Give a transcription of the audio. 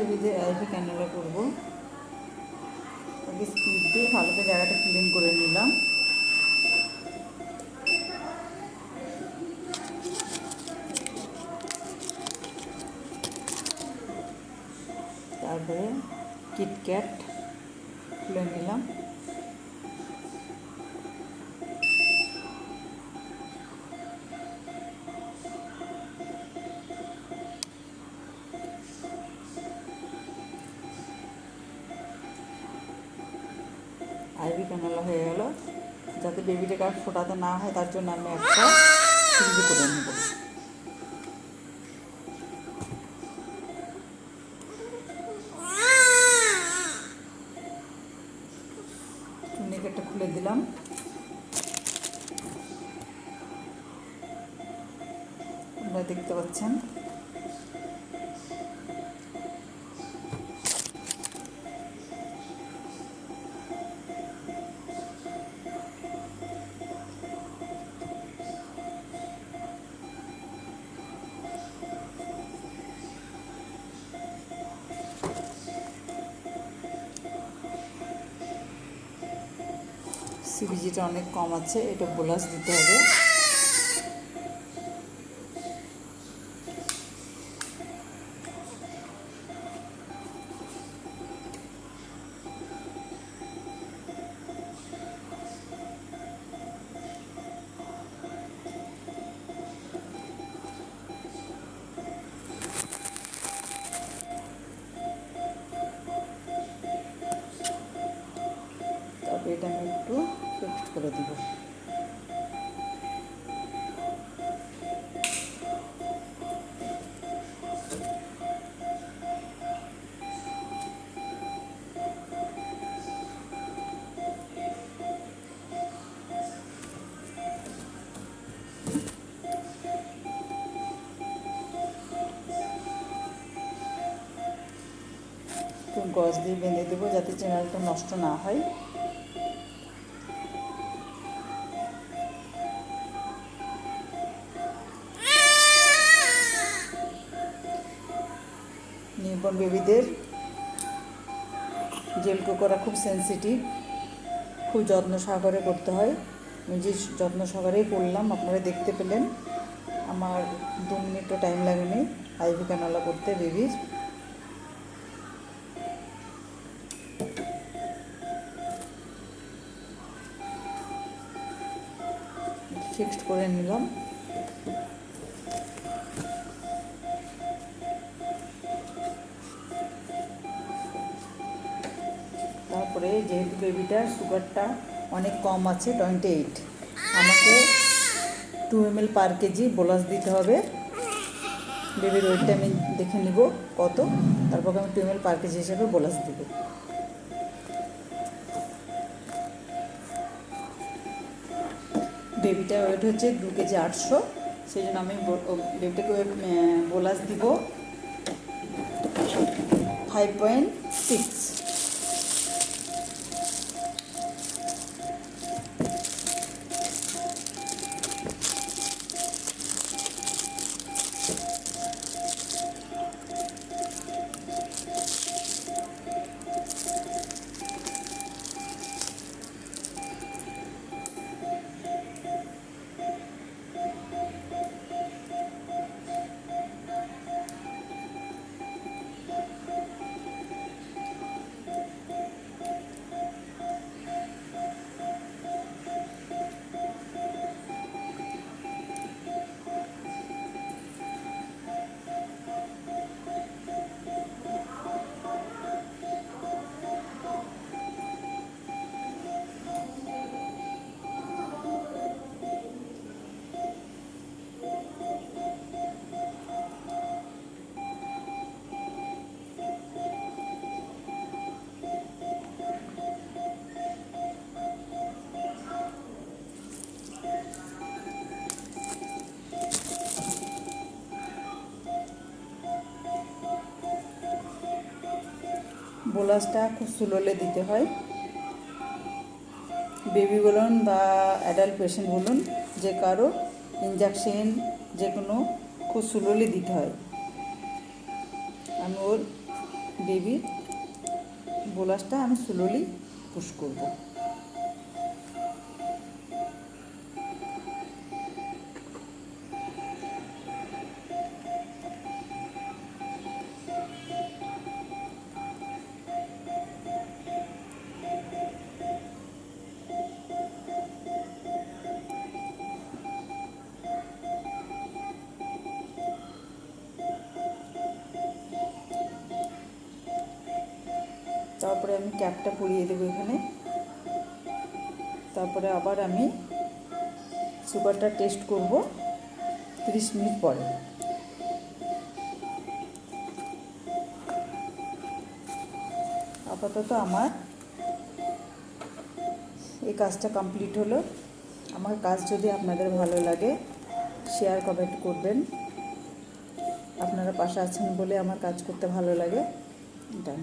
বেবিদের ivy canola করবো। আগে স্পিড দিয়ে ভালো করে জায়গাটা ক্লিন করে নিলাম। তারপরে কিটক্যাট খুলে নিলাম। আইভি ক্যানোলা হয়ে গেল। যাতে বেবিটাকে আর ফোটাতে না হয় তার জন্য আমি একটা সিরিজ করে নেব। টুনিকেটটা খুলে দিলাম। আপনারা দেখতে পাচ্ছেন সিবিজিটা অনেক কম আছে, এটা বোলাস দিতে হবে। তারপরে এটা আমি একটু ফিক্সড করে দিব। একটু গজ দিয়ে বেঁধে দেবো যাতে চ্যানেলটা নষ্ট না হয়। নিউবর্ন বেবিদের জেল করা খুব সেন্সিটিভ, খুব যত্ন সহকারে করতে হয়। আমি যে যত্ন সহকারেই করলাম, আপনারা দেখতে পেলেন। আমার 2 মিনিটও টাইম লাগেনি আইভি ক্যানোলা করতে বেবির। ফিক্সড করে নিলাম। তারপরে যেহেতু বেবিটার সুগারটা অনেক কম আছে 28, আমাকে 2 ml পার কেজি বোলাস দিতে হবে। বেবির ওয়েটটা আমি দেখে নিব কত, তারপর আমি 2 ml পার কেজি হিসাবে বোলাস দেব। বেবিটার ওয়েট হচ্ছে 2 কেজি 800, সেই জন্য আমি বেবিটাকে বোলাস দিব 5.6। বোলাসটা খুব স্লোলে দিতে হয়। বেবি বলুন বা অ্যাডাল্ট পেশেন্ট বলুন, যে কারো ইনজেকশন যে কোনো খুব স্লোলি দিতে হয়। আমি ওর বেবি বোলাসটা আমি স্লোলি পুশ করব। তারপরে আমি ক্যাপটা পরিয়ে দেবো এখানে। তারপরে আবার আমি সুগারটা টেস্ট করব 30 মিনিট পরে। আপাতত আমার এই কাজটা কমপ্লিট হলো। আমার কাজ যদি আপনাদের ভালো লাগে শেয়ার কমেন্ট করবেন। আপনারা পাশে আছেন বলে আমার কাজ করতে ভালো লাগে। ডান।